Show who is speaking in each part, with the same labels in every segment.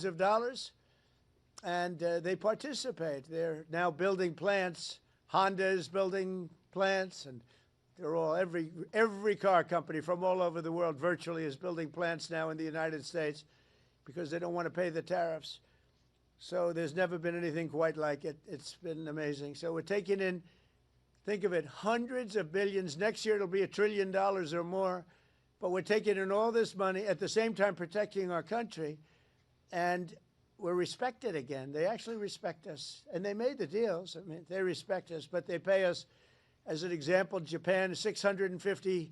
Speaker 1: of dollars, and they participate. They're now building plants. Honda is building plants, and they're all, every car company from all over the world virtually is building plants now in the United States because they don't want to pay the tariffs. So there's never been anything quite like it. It's been amazing. So we're taking in, think of it, hundreds of billions. Next year it'll be $1 trillion or more. But we're taking in all this money, at the same time protecting our country, and we're respected again. They actually respect us. And they made the deals. I mean, they respect us, but they pay us, as an example, Japan, $650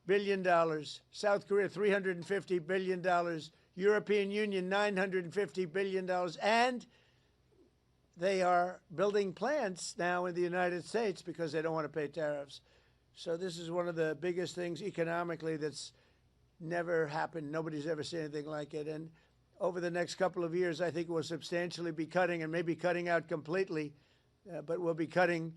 Speaker 1: billion, South Korea, $350 billion, European Union, $950 billion, and they are building plants now in the United States because they don't want to pay tariffs. So this is one of the biggest things economically that's never happened. Nobody's ever seen anything like it. And over the next couple of years, I think we'll substantially be cutting, and maybe cutting out completely, but we'll be cutting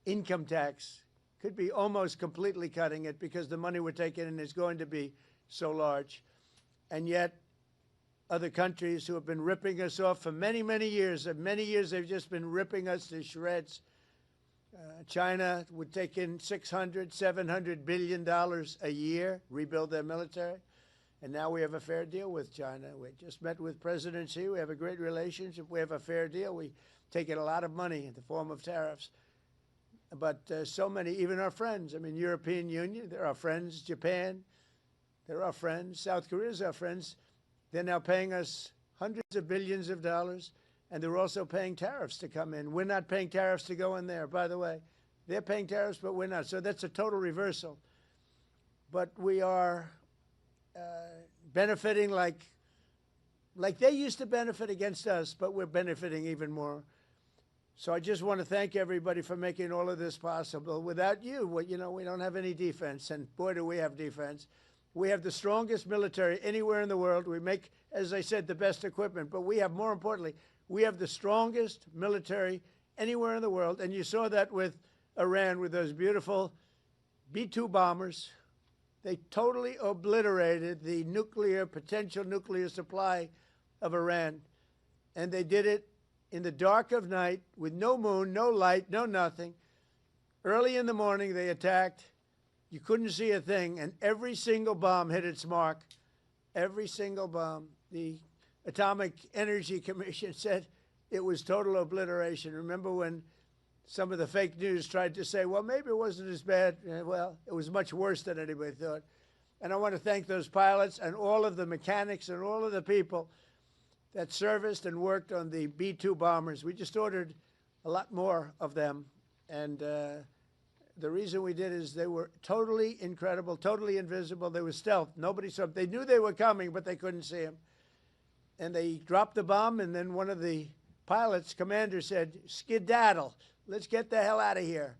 Speaker 1: income tax. Could be almost completely cutting it because the money we're taking in is going to be so large. And yet, other countries who have been ripping us off for many, many years they've just been ripping us to shreds. China would take in $600, $700 billion a year, rebuild their military. And now we have a fair deal with China. We just met with President Xi. We have a great relationship. We have a fair deal. We take in a lot of money in the form of tariffs. But so many, even our friends, I mean, European Union, they're our friends. Japan, they're our friends. South Korea is our friends. They're now paying us hundreds of billions of dollars, and they're also paying tariffs to come in. We're not paying tariffs to go in there, by the way. They're paying tariffs, but we're not. So that's a total reversal. But we are benefiting like they used to benefit against us, but we're benefiting even more. So I just want to thank everybody for making all of this possible. Without you, we don't have any defense, and boy, do we have defense. We have the strongest military anywhere in the world. We make, as I said, the best equipment, but we have, more importantly, we have the strongest military anywhere in the world, and you saw that with Iran, with those beautiful B-2 bombers. They totally obliterated the potential nuclear supply of Iran, and they did it in the dark of night with no moon, no light, no nothing. Early in the morning, they attacked. You couldn't see a thing, and every single bomb hit its mark. Every single bomb. The Atomic Energy Commission said it was total obliteration. Remember when some of the fake news tried to say, well, maybe it wasn't as bad. Well, it was much worse than anybody thought. And I want to thank those pilots and all of the mechanics and all of the people that serviced and worked on the B-2 bombers. We just ordered a lot more of them. And the reason we did is they were totally incredible, totally invisible. They were stealth. Nobody saw them. They knew they were coming, but they couldn't see them. And they dropped the bomb, and then one of the pilots, commander, said, skedaddle. Let's get the hell out of here.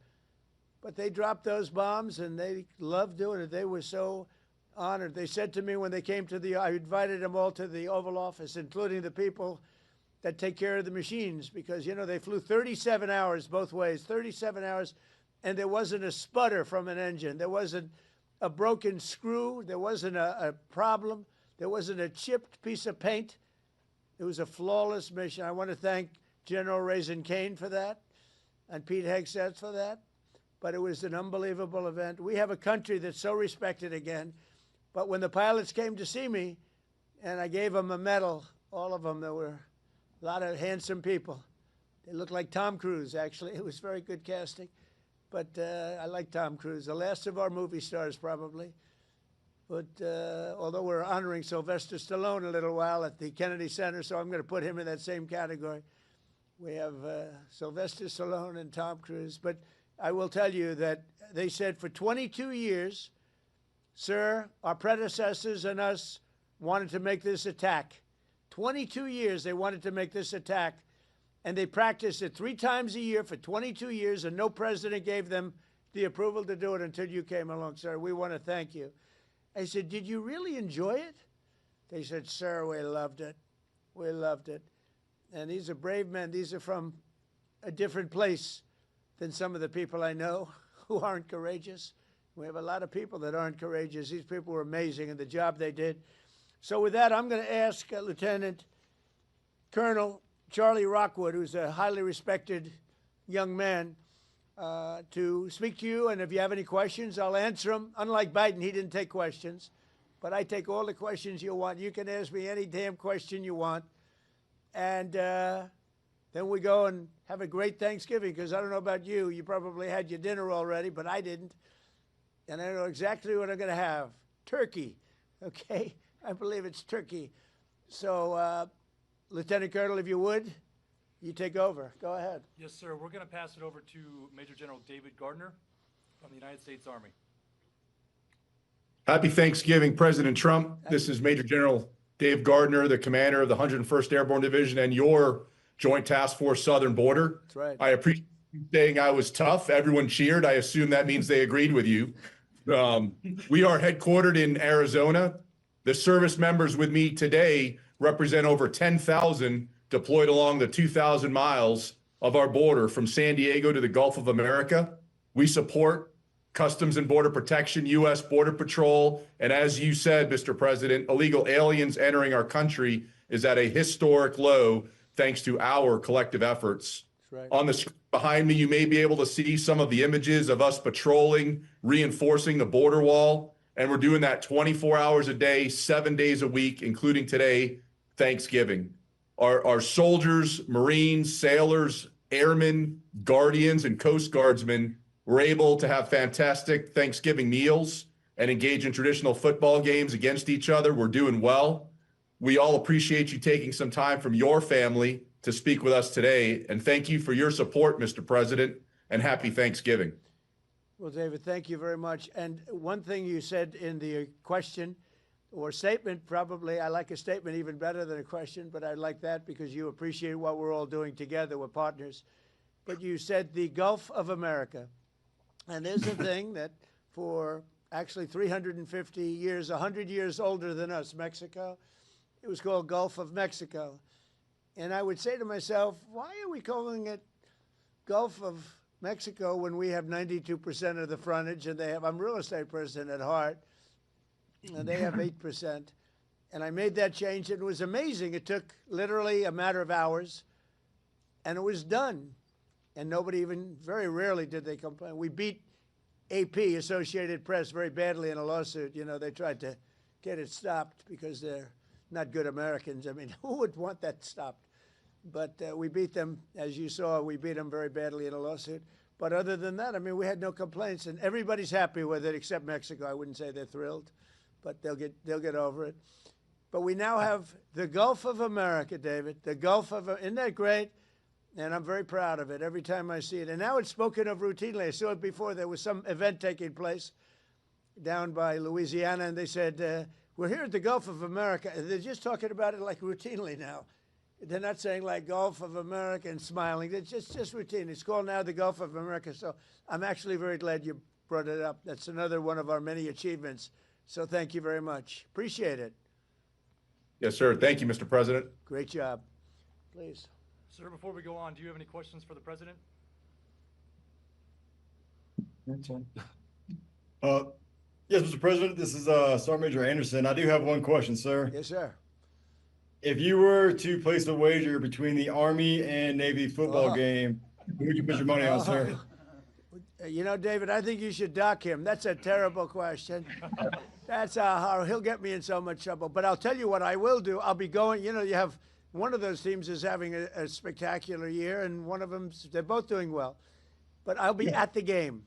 Speaker 1: But they dropped those bombs, and they loved doing it. They were so honored. They said to me when they came to I invited them all to the Oval Office, including the people that take care of the machines, because, they flew 37 hours both ways, 37 hours, and there wasn't a sputter from an engine. There wasn't a broken screw. There wasn't a problem. There wasn't a chipped piece of paint. It was a flawless mission. I want to thank General Raisin Kane for that and Pete Hegseth for that. But it was an unbelievable event. We have a country that's so respected again. But when the pilots came to see me, and I gave them a medal, all of them, there were a lot of handsome people. They looked like Tom Cruise, actually. It was very good casting. But I like Tom Cruise, the last of our movie stars, probably. But although we're honoring Sylvester Stallone a little while at the Kennedy Center, so I'm going to put him in that same category. We have Sylvester Stallone and Tom Cruise. But I will tell you that they said for 22 years, sir, our predecessors and us wanted to make this attack. 22 years they wanted to make this attack. And they practiced it 3 times a year for 22 years, and no president gave them the approval to do it until you came along, sir. We want to thank you. I said, did you really enjoy it? They said, sir, we loved it. We loved it. And these are brave men. These are from a different place than some of the people I know who aren't courageous. We have a lot of people that aren't courageous. These people were amazing in the job they did. So with that, I'm going to ask Lieutenant Colonel Charlie Rockwood, who's a highly respected young man, to speak to you. And if you have any questions, I'll answer them. Unlike Biden, he didn't take questions. But I take all the questions you want. You can ask me any damn question you want. And then we go and have a great Thanksgiving, because I don't know about you. You probably had your dinner already, but I didn't. And I know exactly what I'm going to have. Turkey, okay? I believe it's turkey. So, Lieutenant Colonel, if you would, you take over. Go ahead.
Speaker 2: Yes, sir. We're going to pass it over to Major General David Gardner from the United States Army.
Speaker 3: Happy Thanksgiving, President Trump. This is Major General Dave Gardner, the commander of the 101st Airborne Division and your Joint Task Force Southern Border.
Speaker 1: That's right.
Speaker 3: I appreciate you saying I was tough. Everyone cheered. I assume that means they agreed with you. We are headquartered in Arizona. The service members with me today represent over 10,000 deployed along the 2,000 miles of our border from San Diego to the Gulf of America. We support Customs and Border Protection, U.S. Border Patrol, and as you said, Mr. President, illegal aliens entering our country is at a historic low thanks to our collective efforts.
Speaker 1: That's right.
Speaker 3: On the screen behind me, you may be able to see some of the images of us patrolling, reinforcing the border wall, and we're doing that 24 hours a day, 7 days a week, including today, Thanksgiving. Our soldiers, Marines, sailors, airmen, guardians, and Coast Guardsmen were able to have fantastic Thanksgiving meals and engage in traditional football games against each other. We're doing well. We all appreciate you taking some time from your family to speak with us today. And thank you for your support, Mr. President, and happy Thanksgiving.
Speaker 1: Well, David, thank you very much. And one thing you said in the question or statement, probably, I like a statement even better than a question, but I like that because you appreciate what we're all doing together. We're partners. But you said the Gulf of America. And there's a thing that for actually 350 years, 100 years older than us, Mexico, it was called Gulf of Mexico. And I would say to myself, why are we calling it Gulf of Mexico when we have 92% of the frontage and they have, I'm a real estate person at heart, and they have 8%. And I made that change, and it was amazing. It took literally a matter of hours, and it was done. And nobody even, very rarely did they complain. We beat AP, Associated Press, very badly in a lawsuit. You know, they tried to get it stopped because they're not good Americans. I mean, who would want that stopped? But we beat them, as you saw, we beat them very badly in a lawsuit. But other than that, I mean, we had no complaints, and everybody's happy with it except Mexico. I wouldn't say they're thrilled, but they'll get over it. But we now have the Gulf of America, David, the Gulf of, isn't that great? And I'm very proud of it every time I see it. And now it's spoken of routinely. I saw it before. There was some event taking place down by Louisiana, and they said, we're here at the Gulf of America. And they're just talking about it like routinely now. They're not saying like Gulf of America and smiling. It's just routine. It's called now the Gulf of America. So I'm actually very glad you brought it up. That's another one of our many achievements. So thank you very much. Appreciate it.
Speaker 3: Yes, sir. Thank you, Mr. President.
Speaker 1: Great job. Please.
Speaker 2: Sir, before we go on, do you have any questions for the President?
Speaker 4: Yes, Mr. President, this is Sergeant Major Anderson. I do have one question, sir.
Speaker 1: Yes, sir.
Speaker 4: If you were to place a wager between the Army and Navy football game, who would you put your money on, sir?
Speaker 1: You know, David, I think you should dock him. That's a terrible question. That's how he'll get me in so much trouble. But I'll tell you what I will do. I'll be going, you know, you have one of those teams is having a spectacular year, and one of them, they're both doing well. But I'll be at the game,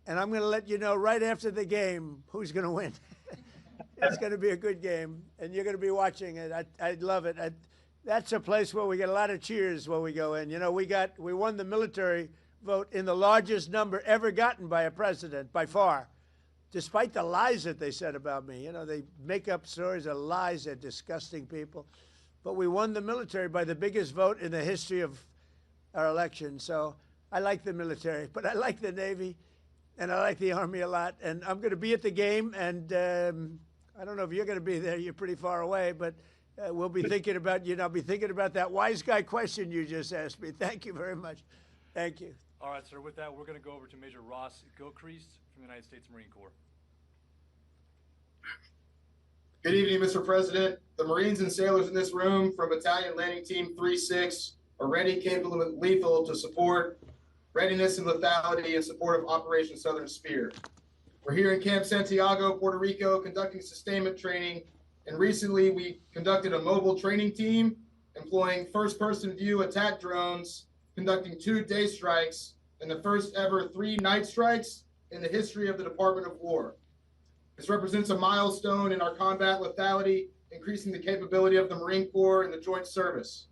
Speaker 1: and I'm going to let you know right after the game who's going to win. It's going to be a good game, and you're going to be watching it. I'd love it. That's a place where we get a lot of cheers when we go in. You know, we won the military vote in the largest number ever gotten by a president, by far, despite the lies that they said about me. You know, they make up stories of lies. They're disgusting people. But we won the military by the biggest vote in the history of our election. So I like the military, but I like the Navy, and I like the Army a lot. And I'm going to be at the game, and I don't know if you're going to be there. You're pretty far away, but we'll be thinking about you. I'll be thinking about that wise guy question you just asked me. Thank you very much. Thank you.
Speaker 2: All right, sir. With that, we're going to go over to Major Ross Gilcrease from the United States Marine Corps.
Speaker 5: Good evening, Mr. President. The Marines and sailors in this room from Battalion Landing Team 36 are ready, capable, and lethal to support readiness and lethality in support of Operation Southern Spear. We're here in Camp Santiago, Puerto Rico, conducting sustainment training, and recently we conducted a mobile training team employing first-person view attack drones, conducting 2 day strikes and the first ever 3 night strikes in the history of the Department of War. This represents a milestone in our combat lethality, increasing the capability of the Marine Corps and the Joint Service.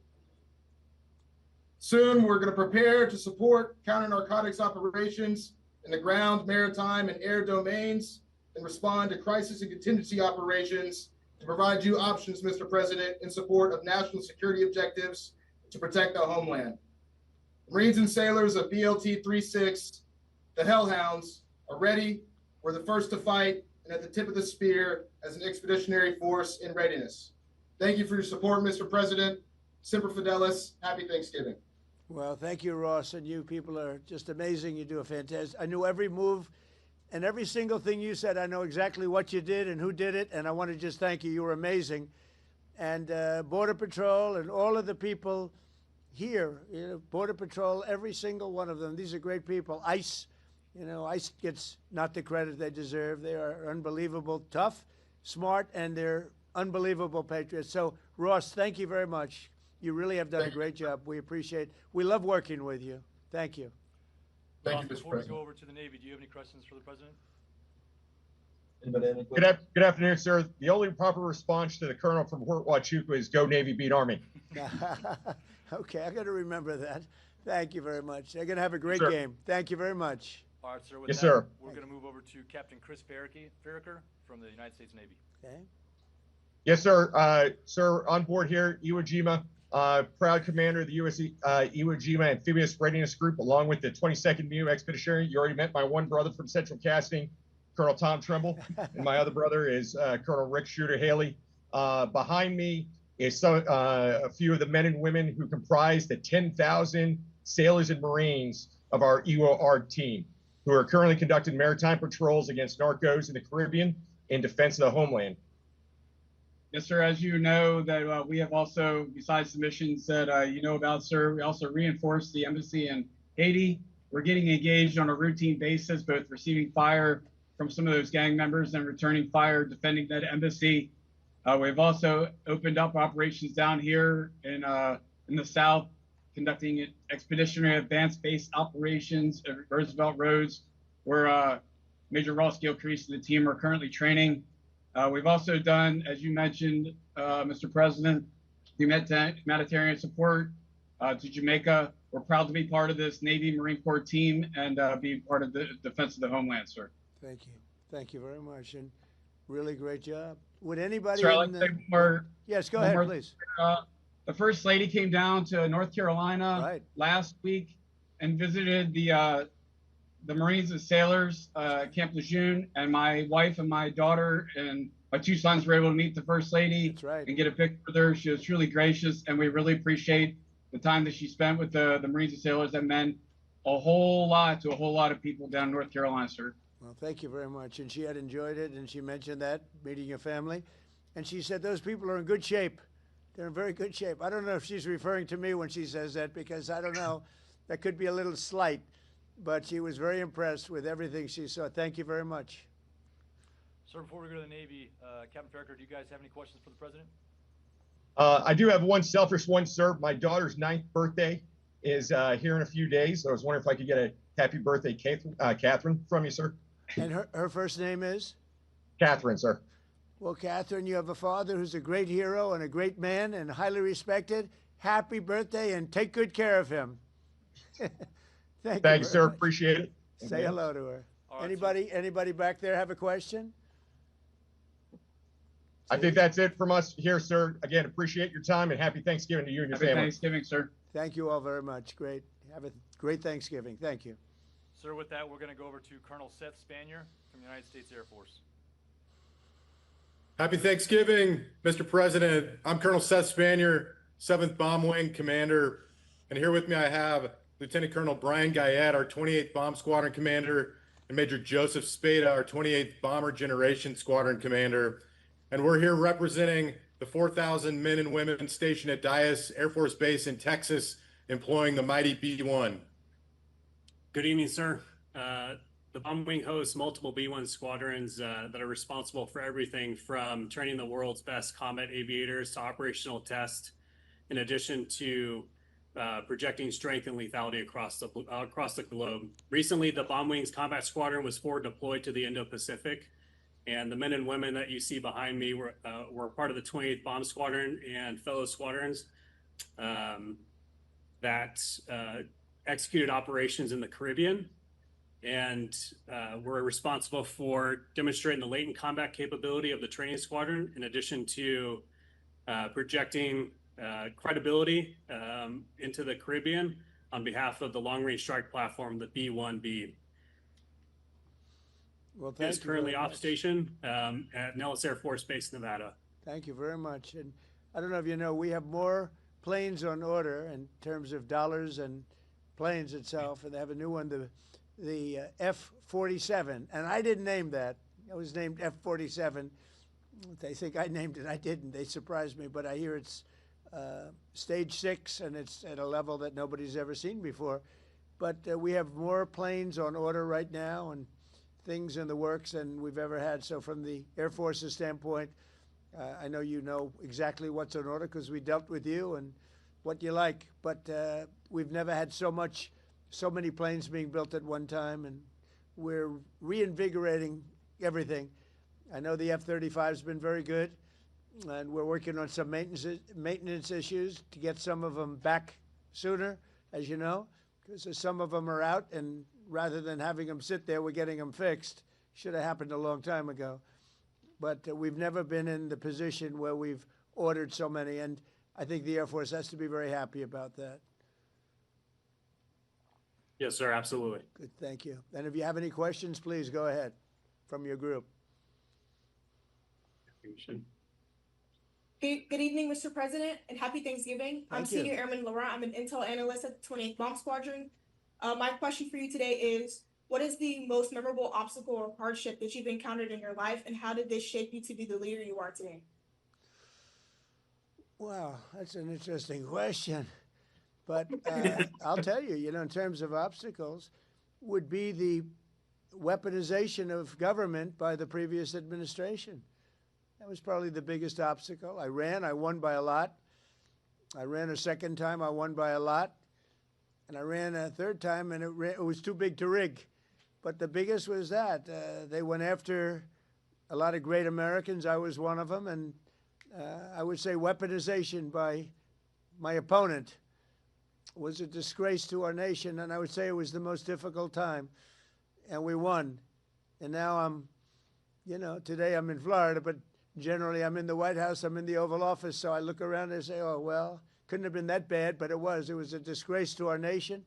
Speaker 5: Soon, we're going to prepare to support counter-narcotics operations in the ground, maritime, and air domains and respond to crisis and contingency operations to provide you options, Mr. President, in support of national security objectives to protect our homeland. Marines and sailors of BLT 36, the Hellhounds, are ready. We're the first to fight and at the tip of the spear as an expeditionary force in readiness. Thank you for your support, Mr. President. Semper Fidelis. Happy Thanksgiving.
Speaker 1: Well, thank you, Ross, and you people are just amazing. You do a fantastic. I knew every move and every single thing you said. I know exactly what you did and who did it, and I want to just thank you. You were amazing. And Border Patrol and all of the people here, you know, Border Patrol, every single one of them. These are great people. ICE. You know, ICE gets not the credit they deserve. They are unbelievable, tough, smart, and they're unbelievable patriots. So, Ross, thank you very much. You really have done a great job. We appreciate. We love working with you. Thank you.
Speaker 5: Thank
Speaker 2: Ross,
Speaker 5: you, Mr.
Speaker 2: before we
Speaker 5: President.
Speaker 2: go over to the Navy, do you have any questions for the President?
Speaker 5: Anybody have any questions?
Speaker 6: Good afternoon, sir. The only proper response to the Colonel from Fort Huachuca is "Go Navy, beat Army."
Speaker 1: Okay, I got to remember that. Thank you very much. They're going to have a great
Speaker 6: Sir.
Speaker 1: game. Thank you very much.
Speaker 2: All right, sir. With
Speaker 6: Yes,
Speaker 2: that,
Speaker 6: sir.
Speaker 2: we're going to move over to Captain Chris Farraker from the United States Navy.
Speaker 1: Okay.
Speaker 6: Yes, sir. Sir, on board here, Iwo Jima, proud commander of the U.S. Iwo Jima Amphibious Readiness Group, along with the 22nd MEU Expeditionary. You already met my one brother from Central Casting, Colonel Tom Trimble, and my other brother is Colonel Rick Shooter Haley. Behind me is a few of the men and women who comprise the 10,000 sailors and Marines of our Iwo ARG team, who are currently conducting maritime patrols against narcos in the Caribbean in defense of the homeland.
Speaker 7: Yes, sir. As you know, that we have also, besides the missions that you know about, sir, we also reinforce the embassy in Haiti. We're getting engaged on a routine basis, both receiving fire from some of those gang members and returning fire, defending that embassy. We've also opened up operations down here in the South, conducting expeditionary advanced base operations at Roosevelt Roads, where Major Ross Gilcrease and the team are currently training. We've also done, as you mentioned, Mr. President, humanitarian support to Jamaica. We're proud to be part of this Navy Marine Corps team and be part of the defense of the homeland, sir.
Speaker 1: Thank you. Thank you very much. And really great job. Would anybody
Speaker 7: Sir, I'd
Speaker 1: in
Speaker 7: like to
Speaker 1: the...
Speaker 7: say more.
Speaker 1: Yes, go
Speaker 7: one
Speaker 1: ahead,
Speaker 7: more-
Speaker 1: please.
Speaker 7: The First Lady came down to North Carolina
Speaker 1: Right.
Speaker 7: last week and visited the Marines and Sailors Camp Lejeune, and my wife and my daughter and my 2 sons were able to meet the First Lady
Speaker 1: That's right.
Speaker 7: and get a picture with her. She was truly gracious, and we really appreciate the time that she spent with the Marines and Sailors. That meant a whole lot to a whole lot of people down in North Carolina, sir.
Speaker 1: Well, thank you very much. And she had enjoyed it, and she mentioned that, meeting your family. And she said those people are in good shape. They're in very good shape. I don't know if she's referring to me when she says that, because I don't know. That could be a little slight. But she was very impressed with everything she saw. Thank you very much.
Speaker 2: Sir, before we go to the Navy, Captain Farraker, do you guys have any questions for the President?
Speaker 6: I do have one selfish one, sir. My daughter's 9th birthday is here in a few days. I was wondering if I could get a happy birthday, Catherine, from you, sir.
Speaker 1: And her first name is?
Speaker 6: Catherine, sir.
Speaker 1: Well, Catherine, you have a father who's a great hero and a great man and highly respected. Happy birthday, and take good care of him. Thank you,
Speaker 6: Thank you, sir.
Speaker 1: much.
Speaker 6: Appreciate it.
Speaker 1: Say hello to her.
Speaker 2: All right,
Speaker 1: Anybody back there have a question?
Speaker 6: I think that's it from us here, sir. Again, appreciate your time and happy Thanksgiving to you and your
Speaker 7: Happy
Speaker 6: family.
Speaker 7: Thanksgiving, sir.
Speaker 1: Thank you all very much. Great. Have a great Thanksgiving. Thank you.
Speaker 2: Sir, with that, we're going to go over to Colonel Seth Spanier from the United States Air Force.
Speaker 8: Happy Thanksgiving, Mr. President. I'm Colonel Seth Spanier, 7th Bomb Wing Commander. And here with me I have Lieutenant Colonel Brian Guyette, our 28th Bomb Squadron Commander, and Major Joseph Spada, our 28th Bomber Generation Squadron Commander. and we're here representing the 4,000 men and women stationed at Dyess Air Force Base in Texas, employing the mighty B-1.
Speaker 9: Good evening, sir. The Bomb Wing hosts multiple B-1 squadrons that are responsible for everything from training the world's best combat aviators to operational tests, in addition to projecting strength and lethality across the globe. Recently, the Bomb Wings Combat Squadron was forward deployed to the Indo-Pacific, and the men and women that you see behind me were part of the 28th Bomb Squadron and fellow squadrons that executed operations in the Caribbean, and were responsible for demonstrating the latent combat capability of the training squadron, in addition to projecting credibility into the Caribbean on behalf of the long-range strike platform, the B-1B.
Speaker 1: Well,
Speaker 9: It
Speaker 1: thank
Speaker 9: is
Speaker 1: you
Speaker 9: currently
Speaker 1: very
Speaker 9: off
Speaker 1: much.
Speaker 9: station at Nellis Air Force Base, Nevada.
Speaker 1: Thank you very much. And I don't know if you know, we have more planes on order in terms of dollars and planes itself, and they have a new one, the F-47, and I didn't name that. It was named F-47. They think I named it. I didn't. They surprised me, but I hear it's stage 6, and it's at a level that nobody's ever seen before. But we have more planes on order right now and things in the works than we've ever had. So from the Air Force's standpoint, I know you know exactly what's on order because we dealt with you and what you like. But we've never had so many planes being built at one time, and we're reinvigorating everything. I know the F-35 has been very good, and we're working on some maintenance issues to get some of them back sooner, as you know, because some of them are out, and rather than having them sit there, we're getting them fixed. Should have happened a long time ago. But we've never been in the position where we've ordered so many, and I think the Air Force has to be very happy about that.
Speaker 9: Yes, sir, absolutely.
Speaker 1: Good, thank you. And if you have any questions, please go ahead from your group.
Speaker 10: Good evening, Mr. President, and happy Thanksgiving. I'm
Speaker 1: Thank you.
Speaker 10: Senior Airman Laurent. I'm an intel analyst at the 28th Bomb Squadron. My question for you today is, what is the most memorable obstacle or hardship that you've encountered in your life, and how did this shape you to be the leader you are today?
Speaker 1: Wow, that's an interesting question. But I'll tell you, in terms of obstacles, would be the weaponization of government by the previous administration. That was probably the biggest obstacle. I won by a lot. I ran a second time, I won by a lot. And I ran a third time, and it was too big to rig. But the biggest was that. They went after a lot of great Americans. I was one of them. And I would say weaponization by my opponent was a disgrace to our nation. And I would say it was the most difficult time. And we won. And now today I'm in Florida, but generally I'm in the White House, I'm in the Oval Office. So I look around and say, oh, well, couldn't have been that bad, but it was. It was a disgrace to our nation,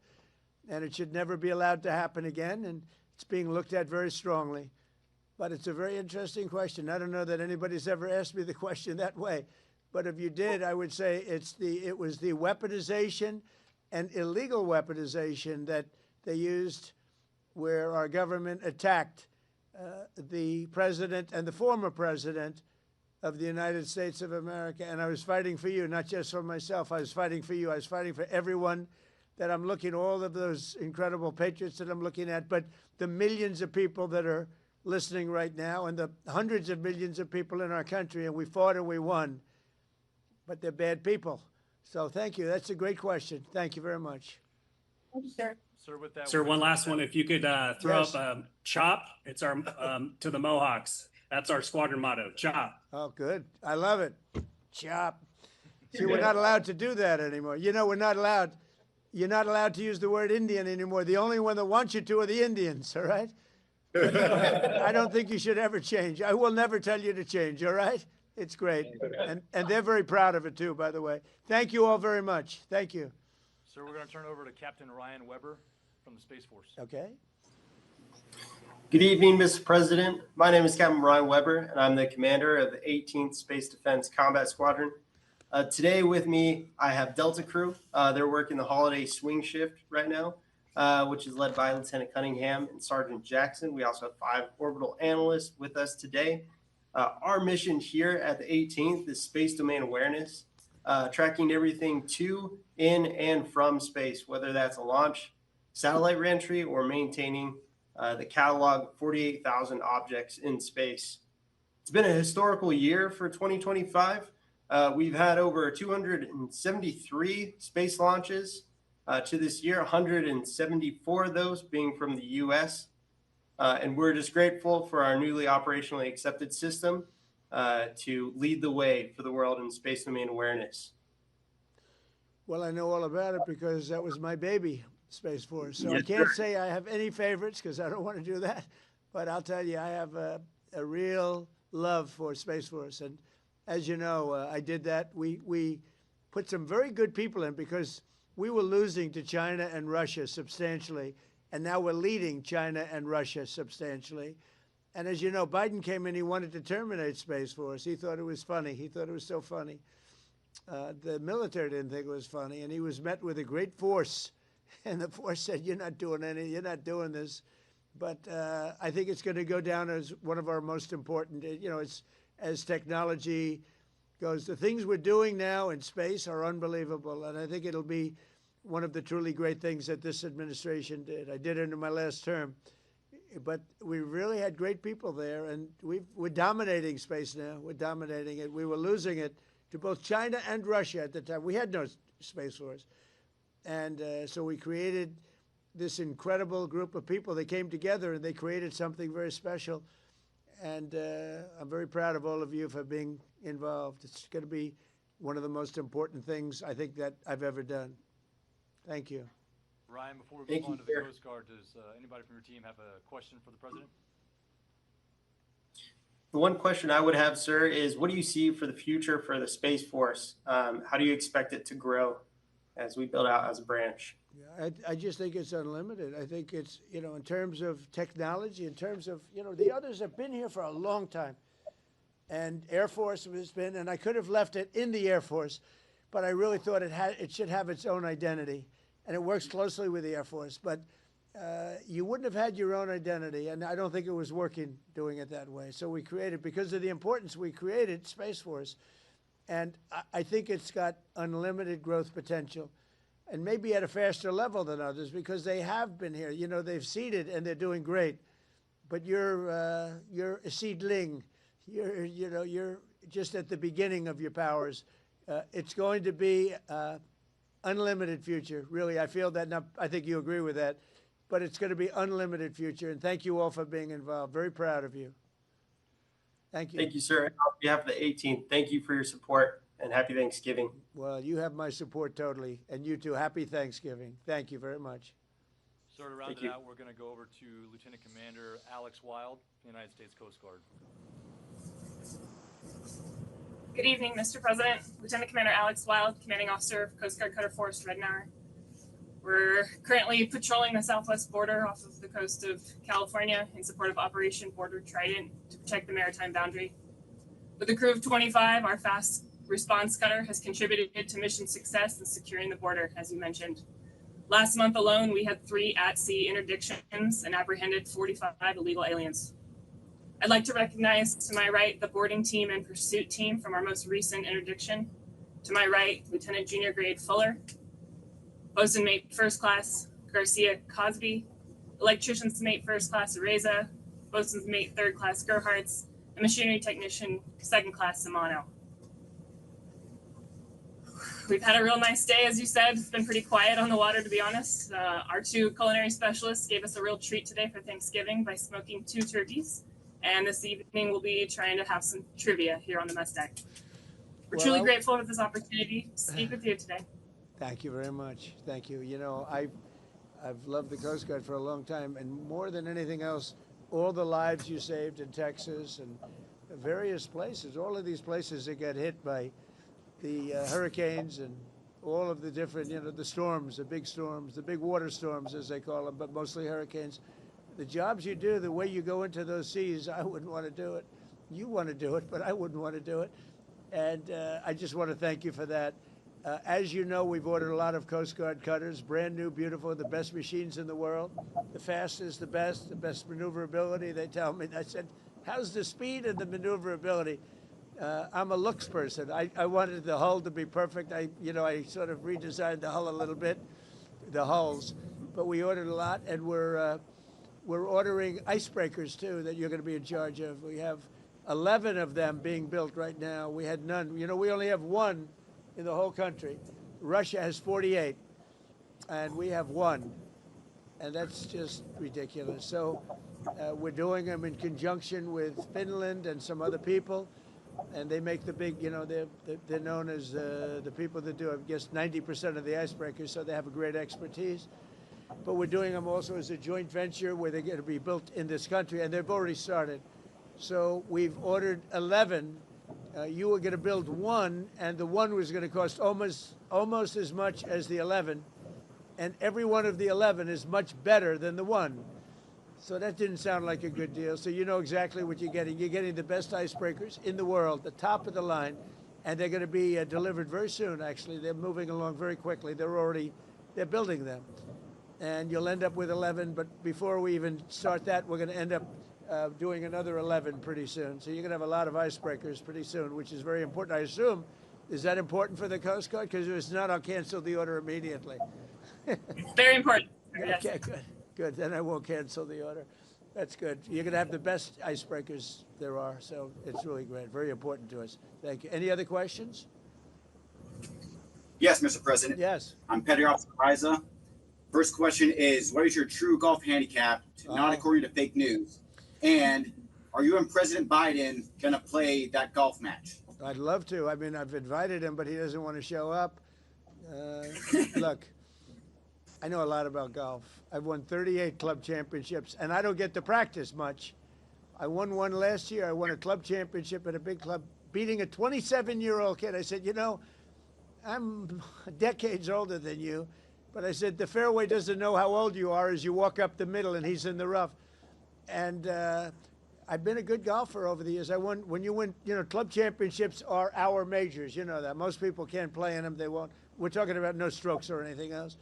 Speaker 1: and it should never be allowed to happen again, and it's being looked at very strongly. But it's a very interesting question. I don't know that anybody's ever asked me the question that way, but if you did, I would say it was the weaponization and illegal weaponization that they used where our government attacked the president and the former president of the United States of America. And I was fighting for you, not just for myself. I was fighting for you. I was fighting for everyone that I'm looking, all of those incredible patriots that I'm looking at, but the millions of people that are listening right now and the hundreds of millions of people in our country. And we fought and we won, but they're bad people. So thank you. That's a great question. Thank you very much.
Speaker 10: Thank you, sir.
Speaker 2: Sir, with that,
Speaker 9: Sir, one last one. If you could throw
Speaker 1: Yes.
Speaker 9: up CHOP, it's our to the Mohawks. That's our squadron motto, CHOP.
Speaker 1: Oh, good. I love it. Chop. See, we're not allowed to do that anymore. We're not allowed. You're not allowed to use the word Indian anymore. The only one that wants you to are the Indians, all right? I don't think you should ever change. I will never tell you to change, all right? It's great. And they're very proud of it, too, by the way. Thank you all very much. Thank you.
Speaker 2: Sir, we're going to turn over to Captain Ryan Weber from the Space Force.
Speaker 1: Okay.
Speaker 11: Good evening, Mr. President. My name is Captain Ryan Weber, and I'm the commander of the 18th Space Defense Combat Squadron. Today with me, I have Delta Crew. They're working the holiday swing shift right now, which is led by Lieutenant Cunningham and Sergeant Jackson. We also have 5 orbital analysts with us today. Our mission here at the 18th is space domain awareness, tracking everything to, in, and from space, whether that's a launch, satellite reentry, or maintaining the catalog of 48,000 objects in space. It's been a historical year for 2025. We've had over 273 space launches to this year, 174 of those being from the US. And we're just grateful for our newly operationally accepted system to lead the way for the world in space domain awareness.
Speaker 1: Well, I know all about it because that was my baby, Space Force. So I
Speaker 11: Yes,
Speaker 1: can't
Speaker 11: sir.
Speaker 1: say I have any favorites because I don't want to do that. But I'll tell you, I have a real love for Space Force. And as you know, I did that. We put some very good people in because we were losing to China and Russia substantially. And now we're leading China and Russia substantially. And as you know, Biden came in, he wanted to terminate Space Force. He thought it was funny. He thought it was so funny. The military didn't think it was funny. And he was met with a great force. And the force said, you're not doing this. But I think it's going to go down as one of our most important, it's as technology goes. The things we're doing now in space are unbelievable. And I think it'll be one of the truly great things that this administration did. I did it in my last term. But we really had great people there. And we're dominating space now. We're dominating it. We were losing it to both China and Russia at the time. We had no Space Force. And so we created this incredible group of people. They came together and they created something very special. And I'm very proud of all of you for being involved. It's going to be one of the most important things I think that I've ever done. Thank you.
Speaker 2: Ryan, before we
Speaker 11: Thank
Speaker 2: move on
Speaker 11: you,
Speaker 2: to the
Speaker 11: sir.
Speaker 2: Coast Guard, does anybody from your team have a question for the president?
Speaker 11: The one question I would have, sir, is what do you see for the future for the Space Force? How do you expect it to grow as we build out as a branch?
Speaker 1: Yeah, I just think it's unlimited. I think it's, in terms of technology, in terms of, the others have been here for a long time. And Air Force has been, and I could have left it in the Air Force, but I really thought it should have its own identity. And it works closely with the Air Force. But you wouldn't have had your own identity, and I don't think it was working doing it that way. So we created, because of the importance, we created Space Force. And I think it's got unlimited growth potential, and maybe at a faster level than others because they have been here. They've seeded and they're doing great. But you're a seedling. You're just at the beginning of your powers. It's going to be unlimited future. Really, I feel that. Now, I think you agree with that. But it's going to be unlimited future. And thank you all for being involved. Very proud of you. Thank you.
Speaker 11: Thank you, sir. On behalf of the 18th, thank you for your support and happy Thanksgiving.
Speaker 1: Well, you have my support totally. And you too. Happy Thanksgiving. Thank you very much.
Speaker 2: Sir, to round it out, we're going to go over to Lieutenant Commander Alex Wild, United States Coast Guard.
Speaker 12: Good evening, Mr. President. Lieutenant Commander Alex Wild, Commanding Officer of Coast Guard Cutter Force Red Narrow. We're currently patrolling the southwest border off of the coast of California in support of Operation Border Trident to protect the maritime boundary. With a crew of 25, our fast response cutter has contributed to mission success in securing the border, as you mentioned. Last month alone, we had 3 at-sea interdictions and apprehended 45 illegal aliens. I'd like to recognize to my right the boarding team and pursuit team from our most recent interdiction. To my right, Lieutenant Junior Grade Fuller, Bosun Mate First Class Garcia Cosby, Electrician's Mate First Class Areza, Bosun's Mate Third Class Gerhards, and Machinery Technician Second Class Simano. We've had a real nice day, as you said. It's been pretty quiet on the water, to be honest. Our 2 culinary specialists gave us a real treat today for Thanksgiving by smoking 2 turkeys. And this evening, we'll be trying to have some trivia here on the mess deck. We're truly grateful for this opportunity to speak with you today.
Speaker 1: Thank you very much. Thank you. I've loved the Coast Guard for a long time, and more than anything else, all the lives you saved in Texas and various places, all of these places that got hit by the hurricanes and all of the different, the storms, the big water storms, as they call them, but mostly hurricanes. The jobs you do, the way you go into those seas, I wouldn't want to do it. You want to do it, but I wouldn't want to do it. And I just want to thank you for that. As you know, we've ordered a lot of Coast Guard cutters, brand new, beautiful, the best machines in the world, the fastest, the best maneuverability. They tell me. I said, how's the speed and the maneuverability? I'm a looks person. I wanted the hull to be perfect. I sort of redesigned the hull a little bit, the hulls, but we ordered a lot, and we're ordering icebreakers too that you're going to be in charge of. We have 11 of them being built right now. We had none. We only have one in the whole country. Russia has 48, and we have one, and that's just ridiculous. So we're doing them in conjunction with Finland and some other people. And they make the big, they're known as the people that do, I guess, 90% of the icebreakers, so they have a great expertise. But we're doing them also as a joint venture where they're going to be built in this country, and they've already started. So we've ordered 11. You were going to build one, and the one was going to cost almost as much as the 11. And every one of the 11 is much better than the one. So that didn't sound like a good deal. So you know exactly what you're getting. You're getting the best icebreakers in the world, the top of the line, and they're going to be delivered very soon, actually. They're moving along very quickly. They're building them. And you'll end up with 11, but before we even start that, we're going to end up doing another 11 pretty soon. So you're going to have a lot of icebreakers pretty soon, which is very important, I assume. Is that important for the Coast Guard? Because if it's not, I'll cancel the order immediately.
Speaker 12: Very important. Yes.
Speaker 1: Okay, good. Good, then I won't cancel the order. That's good. You're going to have the best icebreakers there are, so it's really great. Very important to us. Thank you. Any other questions?
Speaker 13: Yes, Mr. President.
Speaker 1: Yes.
Speaker 13: I'm Petty Officer Riza. First question is, what is your true golf handicap, not according to fake news? And are you and President Biden going to play that golf match?
Speaker 1: I'd love to. I mean, I've invited him, but he doesn't want to show up. Look, I know a lot about golf. I've won 38 club championships, and I don't get to practice much. I won one last year. I won a club championship at a big club, beating a 27-year-old kid. I said, I'm decades older than you, but I said, the fairway doesn't know how old you are as you walk up the middle, and he's in the rough. And I've been a good golfer over the years. When you win, club championships are our majors. You know that. Most people can't play in them. They won't. We're talking about no strokes or anything else.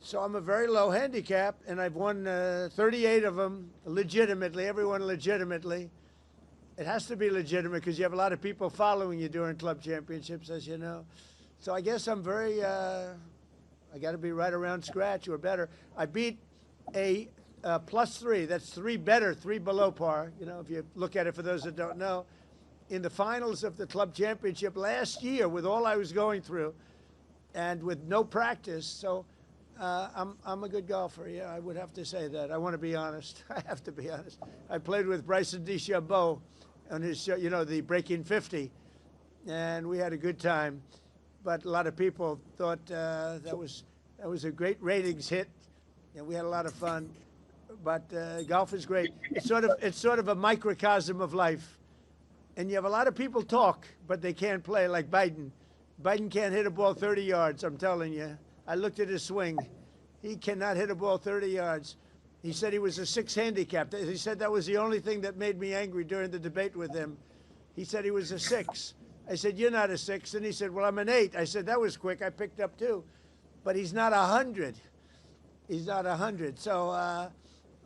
Speaker 1: So I'm a very low handicap, and I've won 38 of them legitimately, everyone legitimately. It has to be legitimate because you have a lot of people following you during club championships, as you know. So I guess I'm very, I got to be right around scratch or better. I beat a +3. That's 3 better, 3 below par. If you look at it for those that don't know. In the finals of the club championship last year with all I was going through and with no practice. So I'm a good golfer. Yeah, I would have to say that. I want to be honest. I have to be honest. I played with Bryson DeChambeau on his show, the Breaking 50, and we had a good time. But a lot of people thought that was a great ratings hit, and we had a lot of fun. But golf is great. It's sort of a microcosm of life, and you have a lot of people talk, but they can't play. Like Biden. Biden can't hit a ball 30 yards. I'm telling you. I looked at his swing. He cannot hit a ball 30 yards. He said he was a 6 handicap. He said that was the only thing that made me angry during the debate with him. He said he was a 6. I said, you're not a 6. And he said, well, I'm an 8. I said, that was quick. I picked up 2. But he's not 100. He's not 100. So,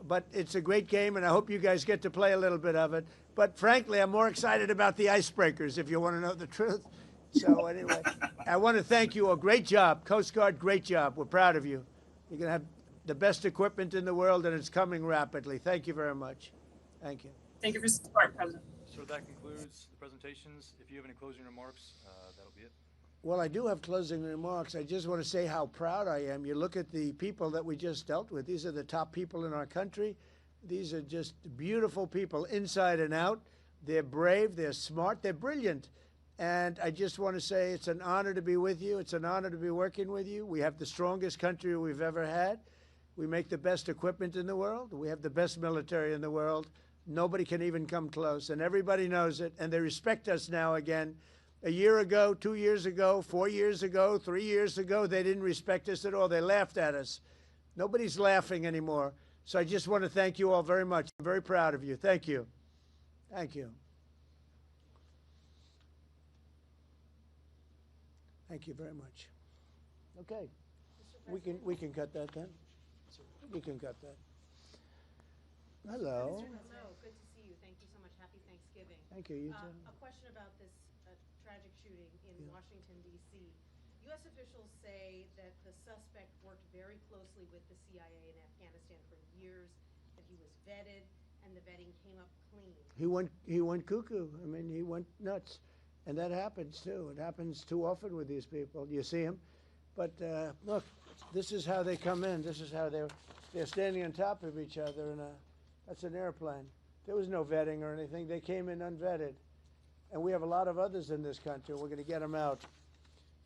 Speaker 1: but it's a great game, and I hope you guys get to play a little bit of it. But frankly, I'm more excited about the icebreakers, if you want to know the truth. So anyway, I want to thank you all. Great job. Coast Guard, great job. We're proud of you. You're going to have the best equipment in the world, and it's coming rapidly. Thank you very much. Thank you.
Speaker 12: Thank you for support, President.
Speaker 2: So that concludes the presentations. If you have any closing remarks, that'll be it.
Speaker 1: Well, I do have closing remarks. I just want to say how proud I am. You look at the people that we just dealt with. These are the top people in our country. These are just beautiful people inside and out. They're brave. They're smart. They're brilliant. And I just want to say it's an honor to be with you. It's an honor to be working with you. We have the strongest country we've ever had. We make the best equipment in the world. We have the best military in the world. Nobody can even come close, and everybody knows it, and they respect us now again. A year ago, 2 years ago, 4 years ago, 3 years ago, they didn't respect us at all. They laughed at us. Nobody's laughing anymore. So I just want to thank you all very much. I'm very proud of you. Thank you. Thank you. Thank you very much. Okay. We can cut that then. We can cut that. Hello.
Speaker 14: Hello, good to see you. Thank you so much. Happy Thanksgiving.
Speaker 1: Thank you. You too.
Speaker 14: A question about this tragic shooting in Washington, D.C. U.S. officials say that the suspect worked very closely with the CIA in Afghanistan for years, that he was vetted, and the vetting came up clean.
Speaker 1: He went cuckoo. I mean, he went nuts. And that happens too. It happens too often with these people. You see them. But look, this is how they come in. This is how they're standing on top of each other, and that's an airplane. There was no vetting or anything. They came in unvetted. And we have a lot of others in this country. We're going to get them out.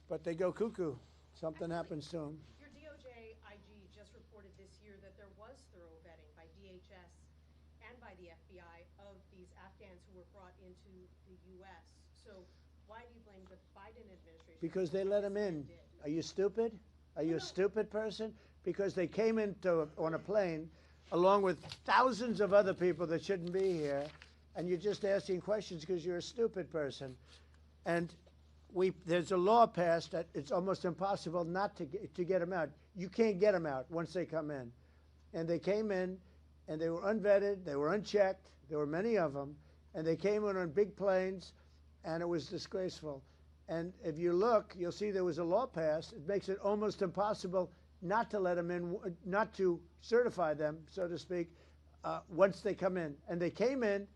Speaker 1: But they go cuckoo. Something happens to them.
Speaker 14: Your DOJ IG just reported this year that there was thorough vetting by DHS and by the FBI of these Afghans who were brought into the U.S. So why do you blame the Biden administration?
Speaker 1: Because they let them in. Are you stupid? Are you a stupid person? Because they came on a plane along with thousands of other people that shouldn't be here, and you're just asking questions because you're a stupid person. And there's a law passed that it's almost impossible not to get them out. You can't get them out once they come in. And they came in, and they were unvetted, they were unchecked, there were many of them, and they came in on big planes, and it was disgraceful. And if you look, you'll see there was a law passed. It makes it almost impossible not to let them in, not to certify them, so to speak, once they come in. And they came in,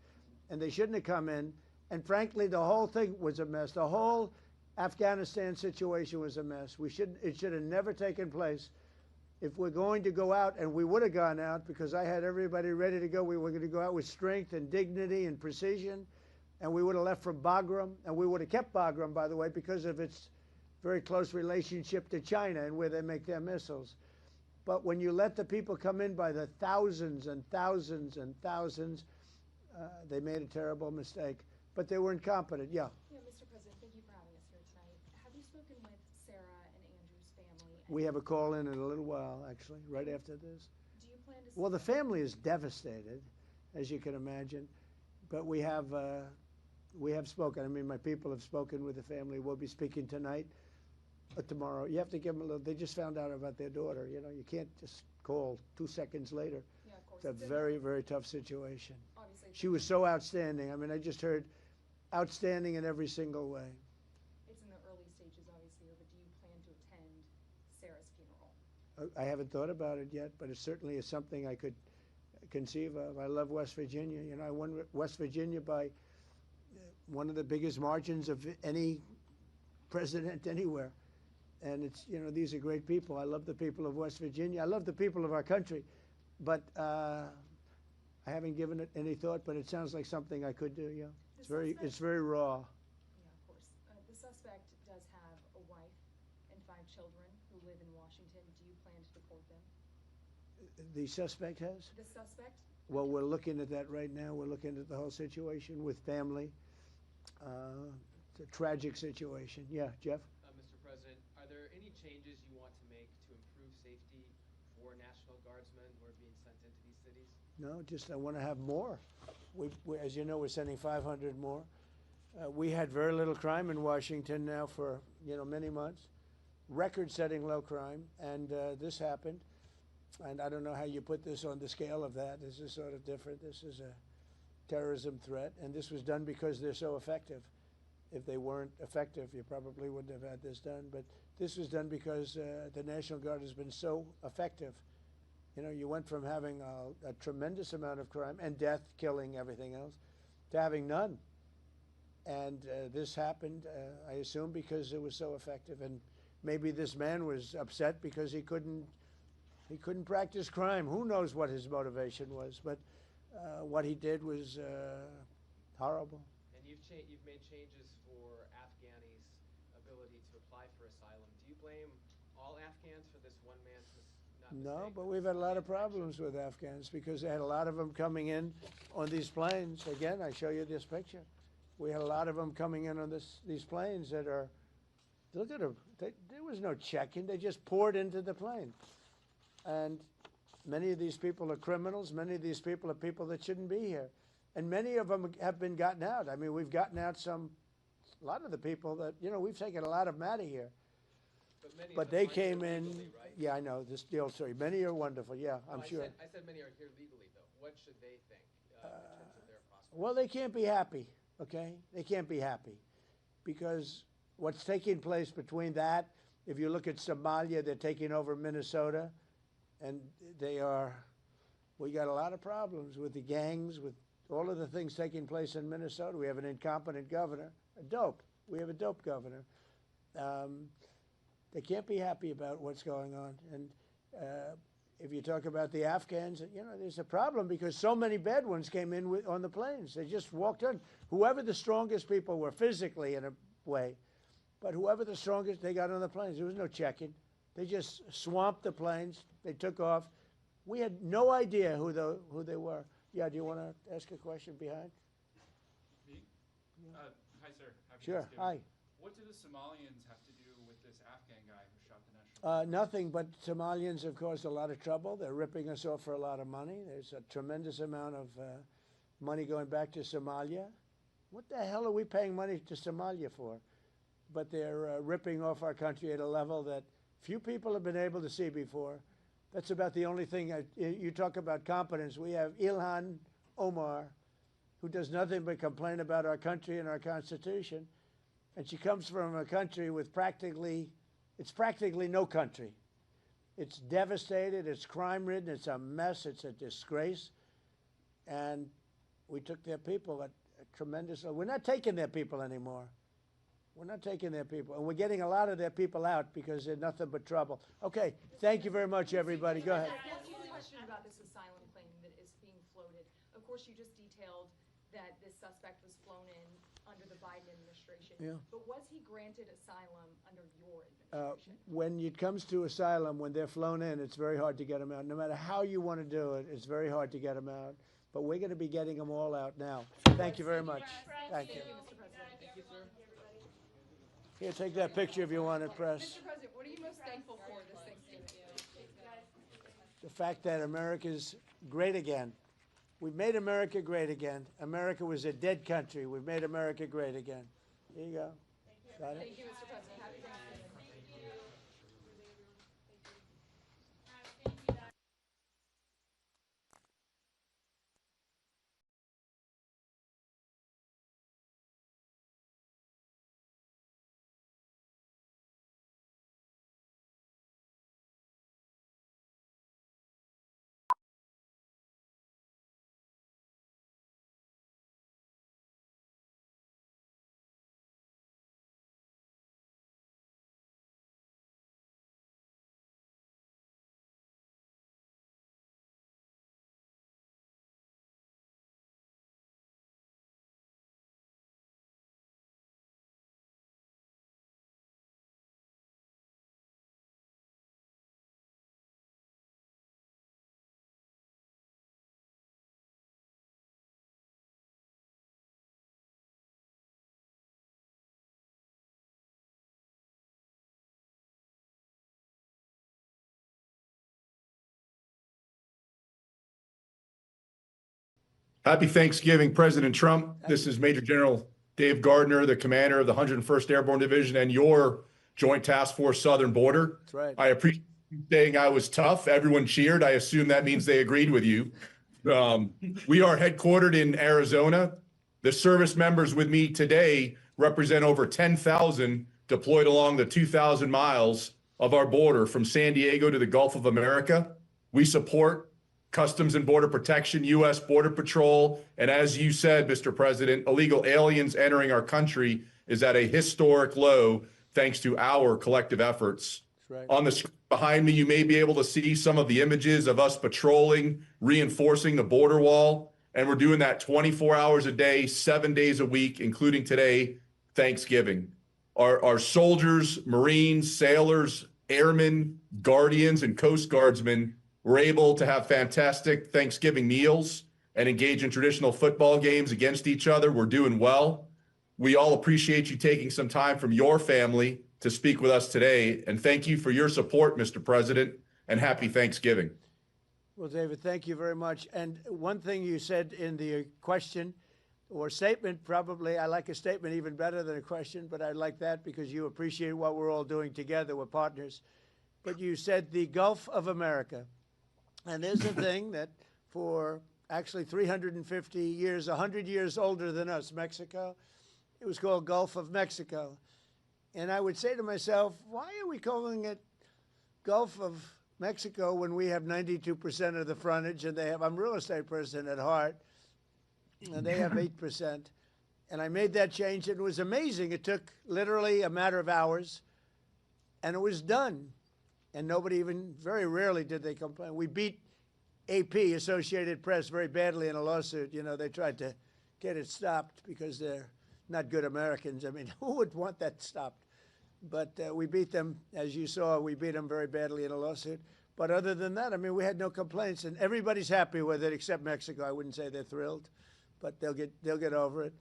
Speaker 1: and they shouldn't have come in. And frankly, the whole thing was a mess. The whole Afghanistan situation was a mess. It should have never taken place. If we're going to go out, and we would have gone out because I had everybody ready to go, we were going to go out with strength and dignity and precision, and we would have left from Bagram, and we would have kept Bagram, by the way, because of its very close relationship to China and where they make their missiles. But when you let the people come in by the thousands and thousands and thousands, they made a terrible mistake. But they were incompetent, yeah.
Speaker 15: Yeah, Mr. President, thank you for having us here tonight. Have you spoken with Sarah and Andrew's family?
Speaker 1: We have a call in a little while, actually, right after this.
Speaker 15: Do you plan to...
Speaker 1: Well, the family is devastated, as you can imagine. But we have spoken. I mean, my people have spoken with the family. We'll be speaking tonight or tomorrow. You have to give them a little. They just found out about their daughter. You know, you can't just call 2 seconds later.
Speaker 15: Yeah, of course.
Speaker 1: It's a very, very tough situation.
Speaker 15: Obviously.
Speaker 1: She was so outstanding. I mean, I just heard outstanding in every single way.
Speaker 15: It's in the early stages, obviously, but do you plan to attend Sarah's funeral?
Speaker 1: I haven't thought about it yet, but it certainly is something I could conceive of. I love West Virginia. You know, I won West Virginia by one of the biggest margins of any president anywhere. And it's, you know, these are great people. I love the people of West Virginia. I love the people of our country. But I haven't given it any thought, but it sounds like something I could do, yeah. It's very raw.
Speaker 15: Yeah, of course. The suspect does have a wife and 5 children who live in Washington. Do you plan to deport them?
Speaker 1: The suspect has?
Speaker 15: The suspect?
Speaker 1: Well, we're looking at that right now. We're looking at the whole situation with family. It's a tragic situation. Yeah, Jeff?
Speaker 16: Mr. President, are there any changes you want to make to improve safety for National Guardsmen who are being sent into these cities?
Speaker 1: No, just I want to have more. As you know, we're sending 500 more. We had very little crime in Washington now for, you know, many months. Record-setting low crime, and this happened. And I don't know how you put this on the scale of that. This is sort of different. This is a terrorism threat, and this was done because they're so effective. If they weren't effective, you probably wouldn't have had this done. But this was done because the National Guard has been so effective. You know, you went from having a tremendous amount of crime and death, killing, everything else, to having none. And this happened, I assume, because it was so effective. And maybe this man was upset because he couldn't practice crime. Who knows what his motivation was? But what he did was horrible.
Speaker 16: And you've made changes for Afghanis' ability to apply for asylum. Do you blame all Afghans for this one man's
Speaker 1: No, but we've had a lot of problems with Afghans because they had a lot of them coming in on these planes. Again, I show you this picture. We had a lot of them coming in on these planes that are, look at them. There was no check-in. They just poured into the plane. And many of these people are criminals. Many of these people are people that shouldn't be here. And many of them have been gotten out. I mean, we've gotten out a lot of the people that, you know, we've taken a lot of them out of here. But they came in,
Speaker 16: legally, right?
Speaker 1: Yeah, I know, this the old story. Many are wonderful, yeah, I'm sure.
Speaker 16: I said many are here legally, though. what should they think in terms of their prospects?
Speaker 1: Well, they can't be happy, okay? They can't be happy because what's taking place between that, if you look at Somalia, they're taking over Minnesota, and we got a lot of problems with the gangs, with all of the things taking place in Minnesota. We have an incompetent governor, we have a dope governor. They can't be happy about what's going on. And if you talk about the Afghans, there's a problem because so many bad ones came in on the planes. They just walked in. Whoever the strongest people were physically in a way, but whoever the strongest, they got on the planes. There was no checking. They just swamped the planes. They took off. We had no idea who they were. Yeah, do you want to ask a question behind?
Speaker 17: Me? Hi, sir. Happy
Speaker 1: Sure.
Speaker 17: Thanksgiving.
Speaker 1: Hi.
Speaker 17: What do the Somalians have to do with this Afghan guy who shot the national?
Speaker 1: Nothing, but Somalians have caused a lot of trouble. They're ripping us off for a lot of money. There's a tremendous amount of money going back to Somalia. What the hell are we paying money to Somalia for? But they're ripping off our country at a level that few people have been able to see before. That's about the only thing. You talk about competence. We have Ilhan Omar, who does nothing but complain about our country and our Constitution. And she comes from a country with practically no country. It's devastated, it's crime-ridden, it's a mess, it's a disgrace. And we took their people at a tremendous, we're not taking their people anymore. We're not taking their people. And we're getting a lot of their people out because they're nothing but trouble. Okay, thank you very much, everybody. Go ahead.
Speaker 15: I have a question about this asylum claim that is being floated. Of course, you just detailed that this suspect was flown in under the Biden administration.
Speaker 1: Yeah.
Speaker 15: But was he granted asylum under your administration?
Speaker 1: When it comes to asylum, when they're flown in, it's very hard to get them out. No matter how you want to do it, it's very hard to get them out. But we're going to be getting them all out now. Thank you very much. Thank you.
Speaker 15: Mr. President. Thank you, sir.
Speaker 1: Here, take that picture if you want it, press.
Speaker 15: Mr. President, what are you most thankful for this Thanksgiving?
Speaker 1: The fact that America's great again. We've made America great again. America was a dead country. We've made America great again. Here you go. Got it?
Speaker 15: Thank you, Mr. President. Happy Thanksgiving.
Speaker 3: Happy Thanksgiving, President Trump. This is Major General Dave Gardner, the commander of the 101st Airborne Division and your Joint Task Force Southern Border.
Speaker 1: That's right.
Speaker 3: I appreciate you saying I was tough. Everyone cheered. I assume that means they agreed with you. We are headquartered in Arizona. The service members with me today represent over 10,000 deployed along the 2,000 miles of our border from San Diego to the Gulf of America. We support Customs and Border Protection, U.S. Border Patrol, and as you said, Mr. President, illegal aliens entering our country is at a historic low thanks to our collective efforts.
Speaker 1: That's right.
Speaker 3: On the screen behind me, you may be able to see some of the images of us patrolling, reinforcing the border wall, and we're doing that 24 hours a day, 7 days a week, including today, Thanksgiving. Our soldiers, Marines, sailors, airmen, guardians, and Coast Guardsmen were able to have fantastic Thanksgiving meals and engage in traditional football games against each other. We're doing well. We all appreciate you taking some time from your family to speak with us today. And thank you for your support, Mr. President, and happy Thanksgiving.
Speaker 1: Well, David, thank you very much. And one thing you said in the question or statement, probably, I like a statement even better than a question, but I like that because you appreciate what we're all doing together. We're partners. But you said the Gulf of America. And there's a thing that for actually 350 years, 100 years older than us, Mexico. It was called Gulf of Mexico. And I would say to myself, why are we calling it Gulf of Mexico when we have 92% of the frontage and they have, I'm a real estate person at heart, and they have 8%. And I made that change, and it was amazing. It took literally a matter of hours, and it was done. And nobody even, very rarely did they complain. We beat AP, Associated Press, very badly in a lawsuit. You know, they tried to get it stopped because they're not good Americans. I mean, who would want that stopped? But we beat them, as you saw, we beat them very badly in a lawsuit. But other than that, I mean, we had no complaints, and everybody's happy with it except Mexico. I wouldn't say they're thrilled, but they'll get over it.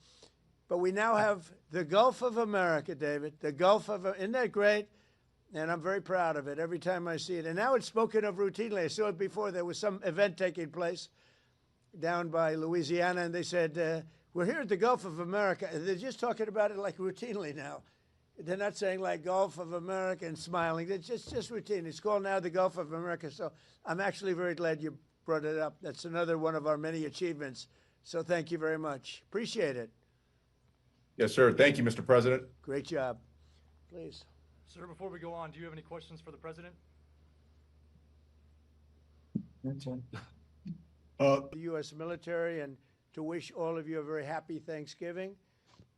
Speaker 1: But we now have the Gulf of America, David. The Gulf of, isn't that great? And I'm very proud of it every time I see it. And now it's spoken of routinely. I saw it before. There was some event taking place down by Louisiana, and they said, we're here at the Gulf of America. And they're just talking about it like routinely now. They're not saying like Gulf of America and smiling. It's just routine. It's called now the Gulf of America. So I'm actually very glad you brought it up. That's another one of our many achievements. So thank you very much. Appreciate it.
Speaker 3: Yes, sir. Thank you, Mr. President.
Speaker 1: Great job. Please.
Speaker 2: Sir, before we go on, do you have any questions for the president?
Speaker 1: The U.S. military, and to wish all of you a very happy Thanksgiving.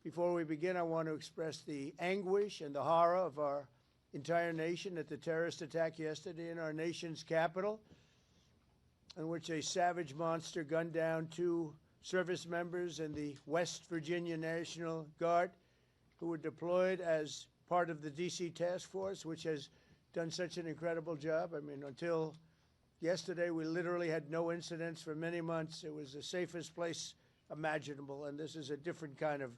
Speaker 1: Before we begin, I want to express the anguish and the horror of our entire nation at the terrorist attack yesterday in our nation's capital, in which a savage monster gunned down 2 service members in the West Virginia National Guard who were deployed as part of the D.C. task force, which has done such an incredible job. I mean, until yesterday, we literally had no incidents for many months. It was the safest place imaginable, and this is a different kind of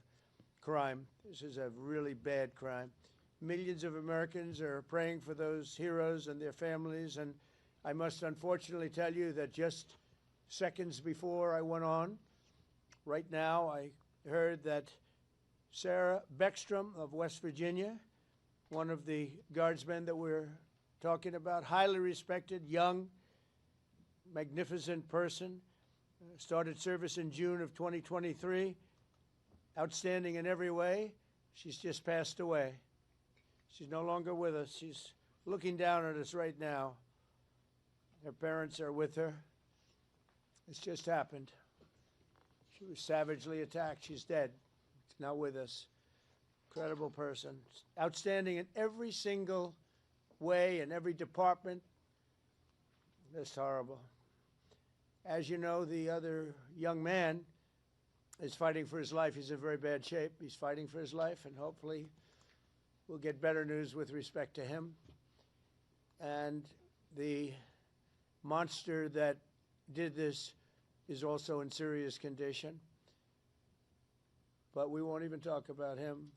Speaker 1: crime. This is a really bad crime. Millions of Americans are praying for those heroes and their families, and I must unfortunately tell you that just seconds before I went on, right now, I heard that Sarah Beckstrom of West Virginia, one of the guardsmen that we're talking about, highly respected, young, magnificent person, started service in June of 2023, outstanding in every way. She's just passed away. She's no longer with us. She's looking down at us right now. Her parents are with her. It's just happened. She was savagely attacked. She's dead. She's not with us. Incredible person. Outstanding in every single way, in every department. That's horrible. As you know, the other young man is fighting for his life. He's in very bad shape. He's fighting for his life, and hopefully we'll get better news with respect to him. And the monster that did this is also in serious condition. But we won't even talk about him.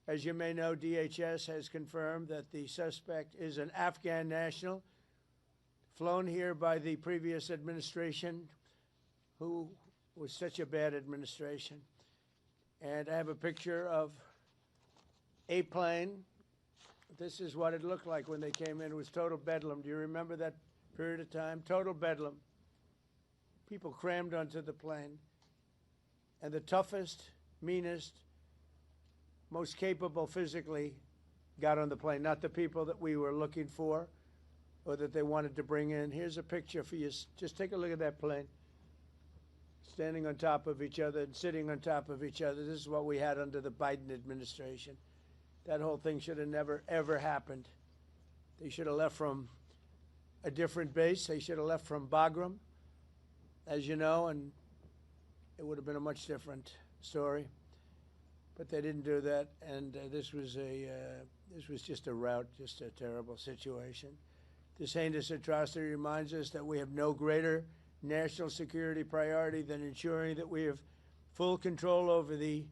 Speaker 1: As you may know, DHS has confirmed that the suspect is an Afghan national flown here by the previous administration, who was such a bad administration. And I have a picture of a plane. This is what it looked like when they came in. It was total bedlam. Do you remember that period of time? Total bedlam. People crammed onto the plane. And the toughest, meanest, most capable physically got on the plane, not the people that we were looking for or that they wanted to bring in. Here's a picture for you. Just take a look at that plane. Standing on top of each other and sitting on top of each other. This is what we had under the Biden administration. That whole thing should have never, ever happened. They should have left from a different base. They should have left from Bagram, as you know, and it would have been a much different story. But they didn't do that, and this was just a rout, just a terrible situation. This heinous atrocity reminds us that we have no greater national security priority than ensuring that we have full control over the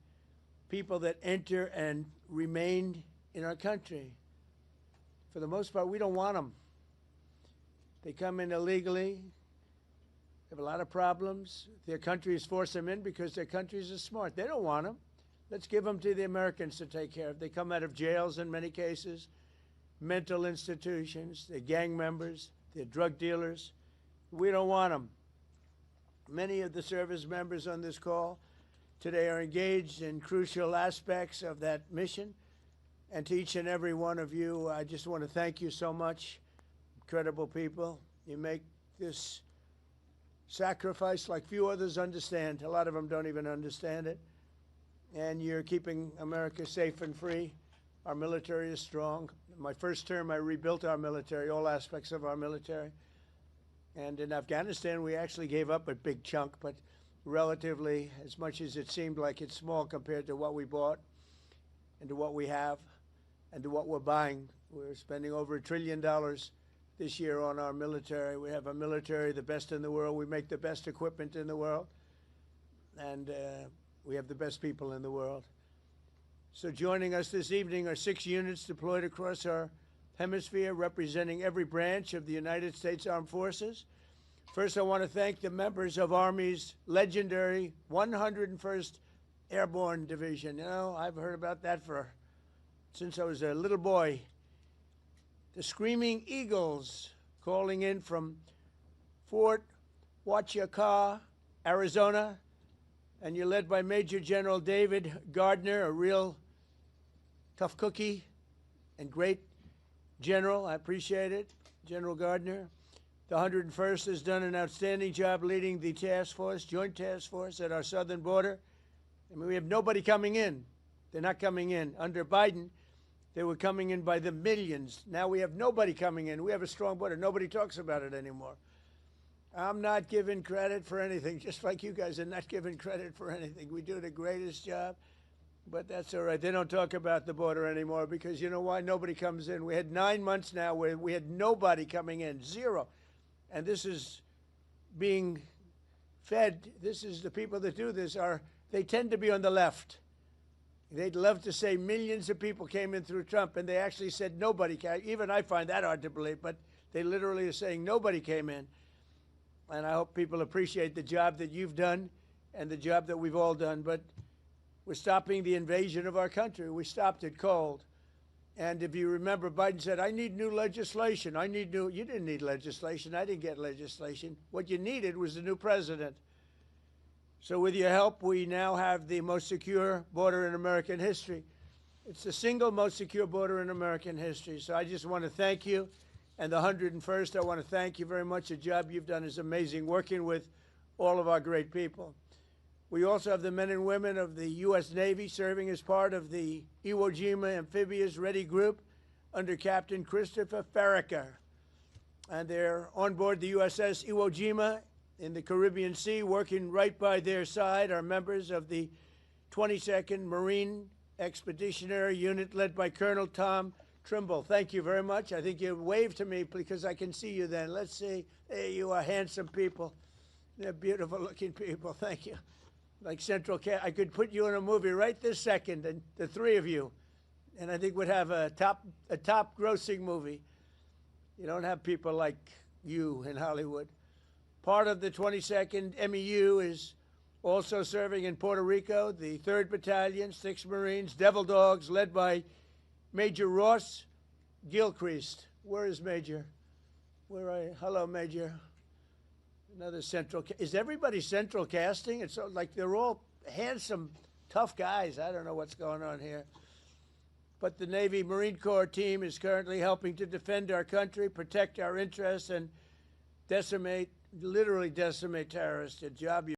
Speaker 1: people that enter and remain in our country. For the most part, we don't want them. They come in illegally. They have a lot of problems. Their countries force them in because their countries are smart. They don't want them. Let's give them to the Americans to take care of. They come out of jails in many cases, mental institutions, they're gang members, they're drug dealers. We don't want them. Many of the service members on this call today are engaged in crucial aspects of that mission. And to each and every one of you, I just want to thank you so much. Incredible people. You make this sacrifice like few others understand. A lot of them don't even understand it. And you're keeping America safe and free. Our military is strong. In my first term, I rebuilt our military, all aspects of our military. And in Afghanistan, we actually gave up a big chunk, but relatively, as much as it seemed like it's small compared to what we bought and to what we have and to what we're buying. We're spending over $1 trillion this year on our military. We have a military, the best in the world. We make the best equipment in the world. And we have the best people in the world. So joining us this evening are 6 units deployed across our hemisphere, representing every branch of the United States Armed Forces. First, I want to thank the members of Army's legendary 101st Airborne Division. You know, I've heard about that since I was a little boy. The Screaming Eagles, calling in from Fort Huachuca, Arizona, and you're led by Major General David Gardner, a real tough cookie and great general. I appreciate it, General Gardner. The 101st has done an outstanding job leading the task force, joint task force at our southern border. I mean, we have nobody coming in. They're not coming in. Under Biden, they were coming in by the millions. Now we have nobody coming in. We have a strong border. Nobody talks about it anymore. I'm not giving credit for anything, just like you guys are not giving credit for anything. We do the greatest job, but that's all right. They don't talk about the border anymore because you know why? Nobody comes in. We had 9 months now where we had nobody coming in, zero. And this is being fed. This is the people that do this they tend to be on the left. They'd love to say millions of people came in through Trump, and they actually said nobody came. Even I find that hard to believe, but they literally are saying nobody came in. And I hope people appreciate the job that you've done and the job that we've all done. But we're stopping the invasion of our country. We stopped it cold. And if you remember, Biden said, I need new legislation. You didn't need legislation. I didn't get legislation. What you needed was a new president. So with your help, we now have the most secure border in American history. It's the single most secure border in American history. So I just want to thank you. And the 101st, I want to thank you very much. The job you've done is amazing, working with all of our great people. We also have the men and women of the U.S. Navy serving as part of the Iwo Jima Amphibious Ready Group under Captain Christopher Farraker. And they're on board the USS Iwo Jima in the Caribbean Sea. Working right by their side are members of the 22nd Marine Expeditionary Unit led by Colonel Tom Trimble. Thank you very much. I think you waved to me because I can see you then. Let's see. There you are, handsome people. They're beautiful looking people. Thank you. Like Central Cat, I could put you in a movie right this second, and the three of you, and I think we'd have a top grossing movie. You don't have people like you in Hollywood. Part of the 22nd MEU is also serving in Puerto Rico, the 3rd Battalion, 6 Marines, Devil Dogs, led by Major Ross Gilchrist. Where is Major? Where are you? Hello, Major. Another central. Is everybody central casting? It's like they're all handsome, tough guys. I don't know what's going on here. But the Navy Marine Corps team is currently helping to defend our country, protect our interests, and literally decimate terrorists. A job you